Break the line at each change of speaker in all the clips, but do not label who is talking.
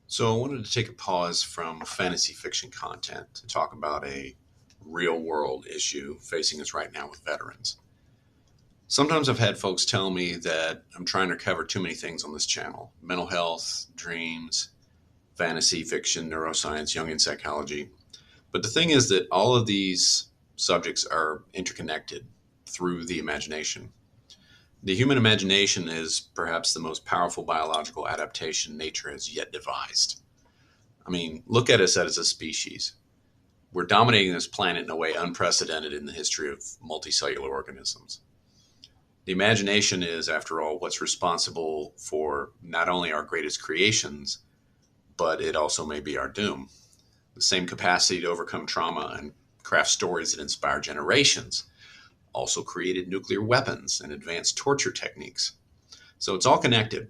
So I wanted to take a pause from fantasy fiction content to talk about a real world issue facing us right now with veterans. Sometimes I've had folks tell me that I'm trying to cover too many things on this channel: mental health, dreams, fantasy fiction, neuroscience, Jungian psychology. But the thing is that all of these subjects are interconnected through the imagination. The human imagination is perhaps the most powerful biological adaptation nature has yet devised. I mean, look at us as a species. We're dominating this planet in a way unprecedented in the history of multicellular organisms. The imagination is, after all, what's responsible for not only our greatest creations, but it also may be our doom. The same capacity to overcome trauma and craft stories that inspire generations also created nuclear weapons and advanced torture techniques. So it's all connected.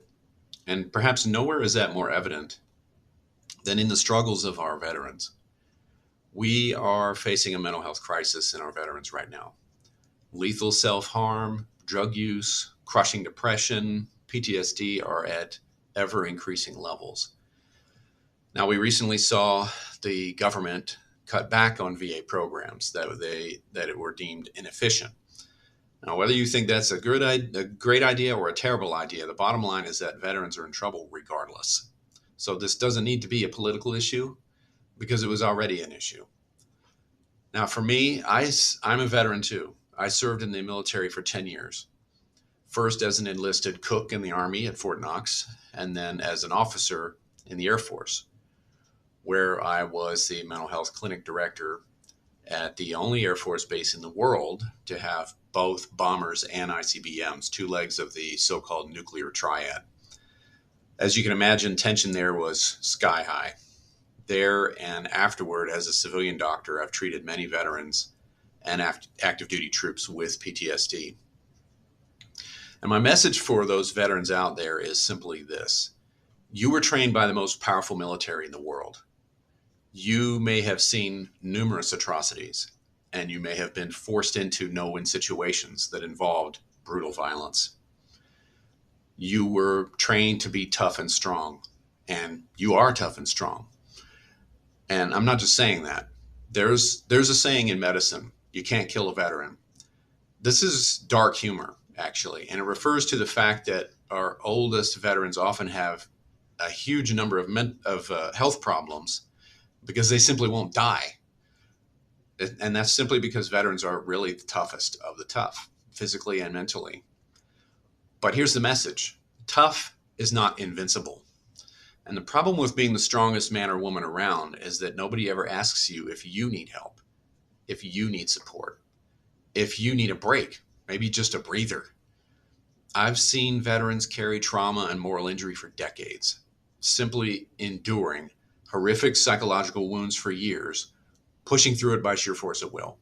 And perhaps nowhere is that more evident than in the struggles of our veterans. We are facing a mental health crisis in our veterans right now. Lethal self harm, drug use, crushing depression, PTSD are at ever increasing levels. Now, we recently saw the government cut back on VA programs that were deemed inefficient. Now, whether you think that's a great idea or a terrible idea, the bottom line is that veterans are in trouble regardless. So this doesn't need to be a political issue because it was already an issue. Now, for me, I'm a veteran too. I served in the military for 10 years, first as an enlisted cook in the Army at Fort Knox, and then as an officer in the Air Force, where I was the mental health clinic director at the only Air Force base in the world to have both bombers and ICBMs, two legs of the so-called nuclear triad. As you can imagine, tension there was sky high. There and afterward, as a civilian doctor, I've treated many veterans and active duty troops with PTSD. And my message for those veterans out there is simply this: you were trained by the most powerful military in the world. You may have seen numerous atrocities, and you may have been forced into no-win situations that involved brutal violence. You were trained to be tough and strong, and you are tough and strong. And I'm not just saying that. There's a saying in medicine: you can't kill a veteran. This is dark humor, actually, and it refers to the fact that our oldest veterans often have a huge number of health problems because they simply won't die. And that's simply because veterans are really the toughest of the tough, physically and mentally. But here's the message: tough is not invincible. And the problem with being the strongest man or woman around is that nobody ever asks you if you need help, if you need support, if you need a break, maybe just a breather. I've seen veterans carry trauma and moral injury for decades, simply enduring horrific psychological wounds for years, pushing through it by sheer force of will.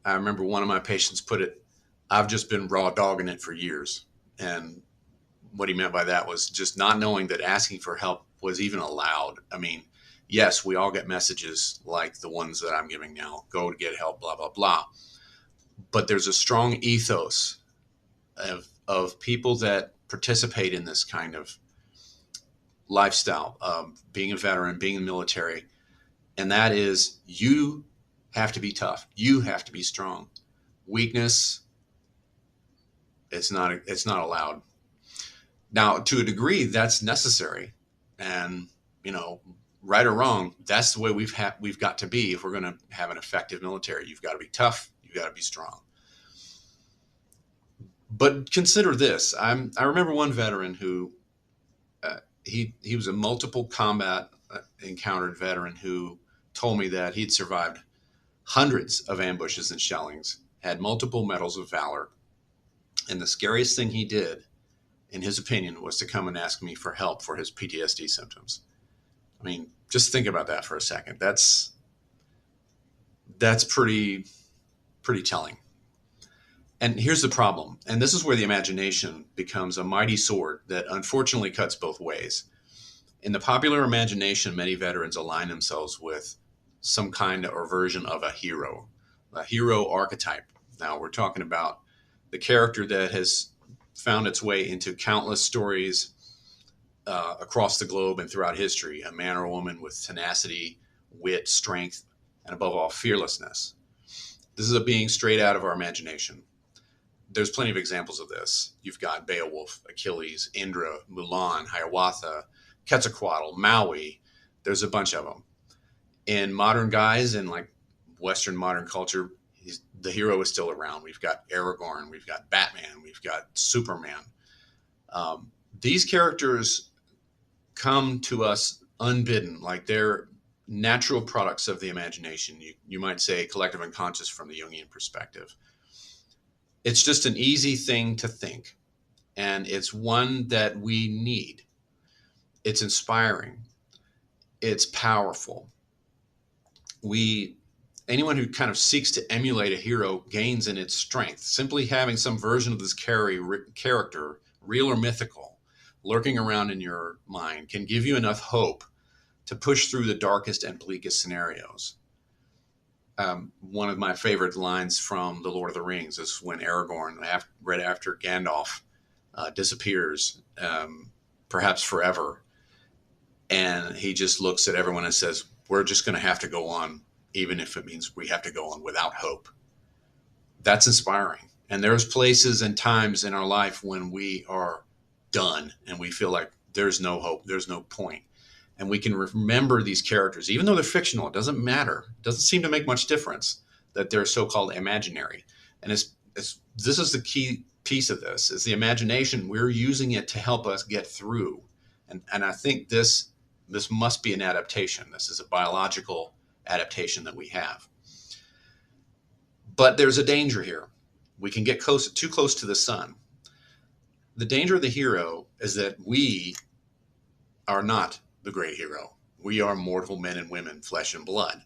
I remember one of my patients put it: I've just been raw dogging it for years. And what he meant by that was just not knowing that asking for help was even allowed. I mean, yes, we all get messages like the ones that I'm giving now: go to get help, blah, blah, blah. But there's a strong ethos of people that participate in this kind of lifestyle, being a veteran, being in the military. And that is, you have to be tough. You have to be strong. Weakness, it's not allowed. Now, to a degree, that's necessary. And, right or wrong, that's the way we've got to be if we're going to have an effective military. You've got to be tough. You've got to be strong. But consider this. I remember one veteran who he was a multiple combat encountered veteran who told me that he'd survived hundreds of ambushes and shellings, had multiple medals of valor, and the scariest thing he did, in his opinion, was to come and ask me for help for his PTSD symptoms. I mean, just think about that for a second. That's pretty telling. And here's the problem, and this is where the imagination becomes a mighty sword that unfortunately cuts both ways. In the popular imagination, many veterans align themselves with some kind or version of a hero archetype. Now, we're talking about the character that has found its way into countless stories, across the globe and throughout history, a man or a woman with tenacity, wit, strength, and above all, fearlessness. This is a being straight out of our imagination. There's plenty of examples of this. You've got Beowulf, Achilles, Indra, Mulan, Hiawatha, Quetzalcoatl, Maui. There's a bunch of them. In modern guys, in like Western modern culture, the hero is still around. We've got Aragorn, we've got Batman, we've got Superman. These characters come to us unbidden, like they're natural products of the imagination. You might say collective unconscious from the Jungian perspective. It's just an easy thing to think, and it's one that we need. It's inspiring. It's powerful. Anyone who kind of seeks to emulate a hero gains in its strength. Simply having some version of this character, real or mythical, lurking around in your mind can give you enough hope to push through the darkest and bleakest scenarios. One of my favorite lines from The Lord of the Rings is when Aragorn, right after Gandalf disappears, perhaps forever, and he just looks at everyone and says, we're just going to have to go on, even if it means we have to go on without hope. That's inspiring. And there's places and times in our life when we are done and we feel like there's no hope, there's no point. And we can remember these characters, even though they're fictional. It doesn't matter. It doesn't seem to make much difference that they're so-called imaginary. And this is the key piece of this, is the imagination. We're using it to help us get through. And I think this must be an adaptation. This is a biological adaptation that we have. But there's a danger here. We can get too close to the sun. The danger of the hero is that we are not the great hero. We are mortal men and women, flesh and blood.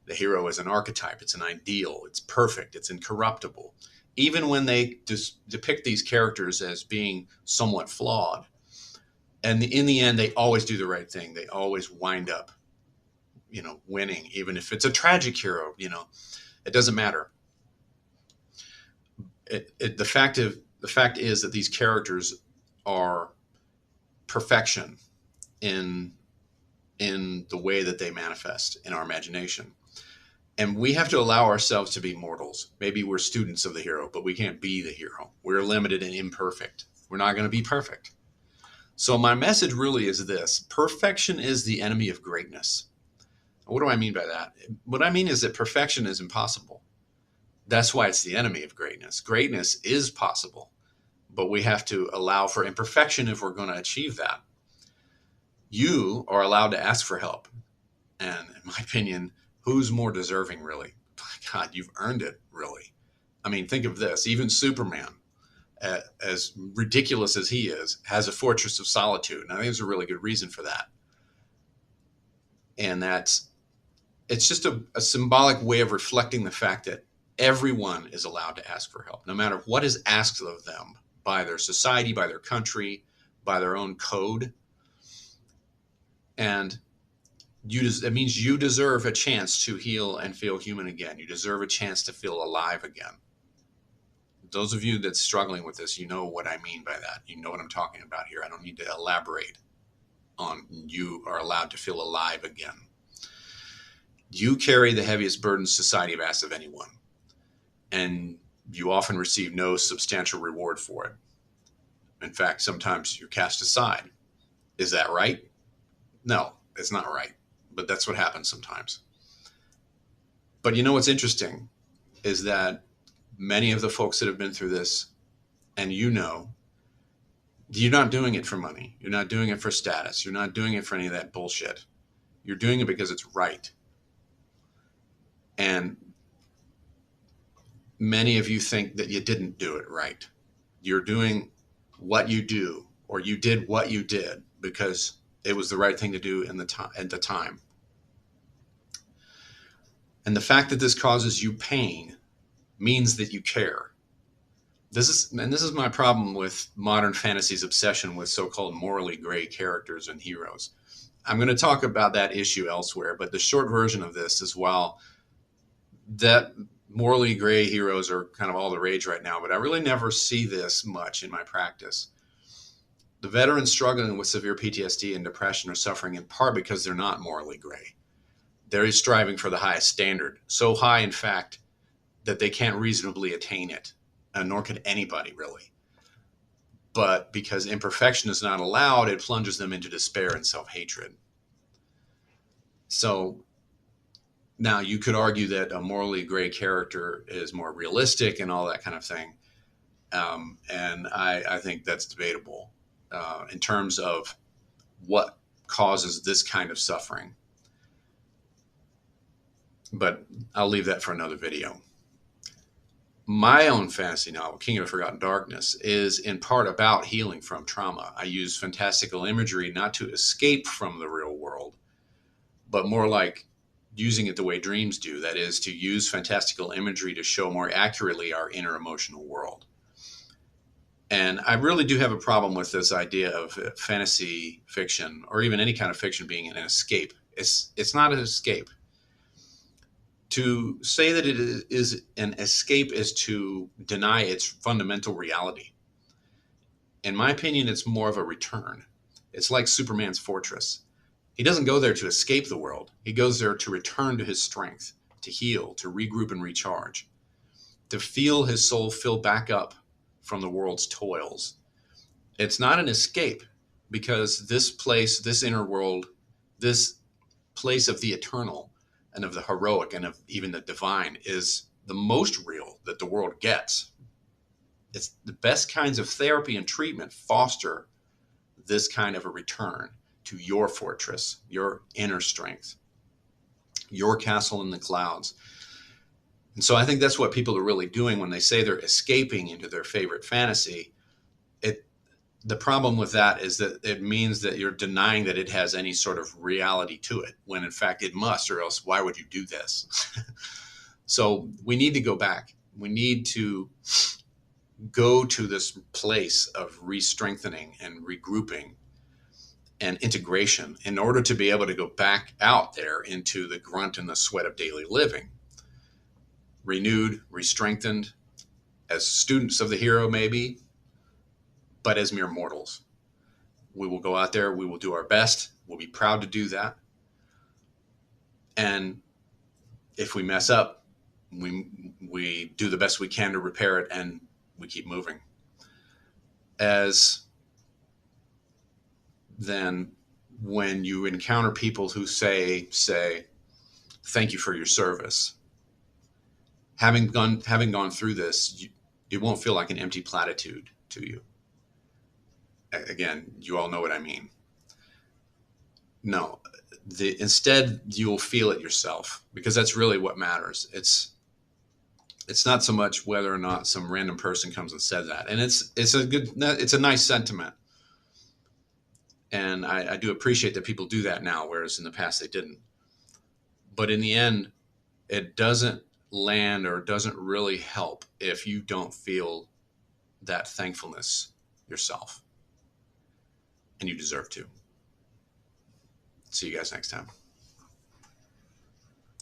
The hero is an archetype. It's an ideal. It's perfect. It's incorruptible. Even when they depict these characters as being somewhat flawed, and in the end, they always do the right thing. They always wind up, winning. Even if it's a tragic hero, it doesn't matter. The fact is that these characters are perfection in the way that they manifest in our imagination. And we have to allow ourselves to be mortals. Maybe we're students of the hero, but we can't be the hero. We're limited and imperfect. We're not going to be perfect. So my message really is this: perfection is the enemy of greatness. What do I mean by that? What I mean is that perfection is impossible. That's why it's the enemy of greatness. Greatness is possible, but we have to allow for imperfection if we're going to achieve that. You are allowed to ask for help. And in my opinion, who's more deserving, really? My God, you've earned it, really. I mean, think of this. Even Superman, as ridiculous as he is, has a fortress of solitude. And I think there's a really good reason for that. And it's just a symbolic way of reflecting the fact that everyone is allowed to ask for help, no matter what is asked of them by their society, by their country, by their own code. And it means you deserve a chance to heal and feel human again. You deserve a chance to feel alive again. Those of you that's struggling with this, you know what I mean by that. You know what I'm talking about here. I don't need to elaborate on you are allowed to feel alive again. You carry the heaviest burden society has asked of anyone, and you often receive no substantial reward for it. In fact, sometimes you're cast aside. Is that right? No, it's not right, but that's what happens sometimes. But you know what's interesting is that many of the folks that have been through this, and you're not doing it for money. You're not doing it for status. You're not doing it for any of that bullshit. You're doing it because it's right. And many of you think that you didn't do it right. You're doing what you do, or you did what you did because it was the right thing to do at the time. And the fact that this causes you pain means that you care. This is my problem with modern fantasy's obsession with so-called morally gray characters and heroes. I'm going to talk about that issue elsewhere, but the short version of this is, while that morally gray heroes are kind of all the rage right now, but I really never see this much in my practice. The veterans struggling with severe PTSD and depression are suffering in part because they're not morally gray. They're striving for the highest standard, so high, in fact, that they can't reasonably attain it, nor can anybody really. But because imperfection is not allowed, it plunges them into despair and self-hatred. So now you could argue that a morally gray character is more realistic and all that kind of thing. And I think that's debatable in terms of what causes this kind of suffering. But I'll leave that for another video. My own fantasy novel, King of the Forgotten Darkness, is in part about healing from trauma. I use fantastical imagery not to escape from the real world, but more like using it the way dreams do. That is, to use fantastical imagery to show more accurately our inner emotional world. And I really do have a problem with this idea of fantasy fiction, or even any kind of fiction, being an escape. It's not an escape. To say that it is an escape is to deny its fundamental reality. In my opinion, it's more of a return. It's like Superman's fortress. He doesn't go there to escape the world. He goes there to return to his strength, to heal, to regroup and recharge, to feel his soul fill back up from the world's toils. It's not an escape, because this place, this inner world, this place of the eternal and of the heroic and of even the divine is the most real that the world gets. It's the best kinds of therapy and treatment foster this kind of a return to your fortress, your inner strength, your castle in the clouds. And so I think that's what people are really doing when they say they're escaping into their favorite fantasy. The problem with that is that it means that you're denying that it has any sort of reality to it, when in fact it must, or else why would you do this? So we need to go back. We need to go to this place of re-strengthening and regrouping and integration in order to be able to go back out there into the grunt and the sweat of daily living, renewed, re-strengthened, as students of the hero maybe, but as mere mortals. We will go out there, we will do our best, we'll be proud to do that. And if we mess up, we do the best we can to repair it, and we keep moving. As then when you encounter people who say, thank you for your service, having gone through this, it won't feel like an empty platitude to you. Again, you all know what I mean. No, instead you'll feel it yourself, because that's really what matters. It's not so much whether or not some random person comes and said that. And it's a nice sentiment. And I do appreciate that people do that now, whereas in the past they didn't. But in the end, it doesn't land or doesn't really help if you don't feel that thankfulness yourself. And you deserve to. See you guys next time.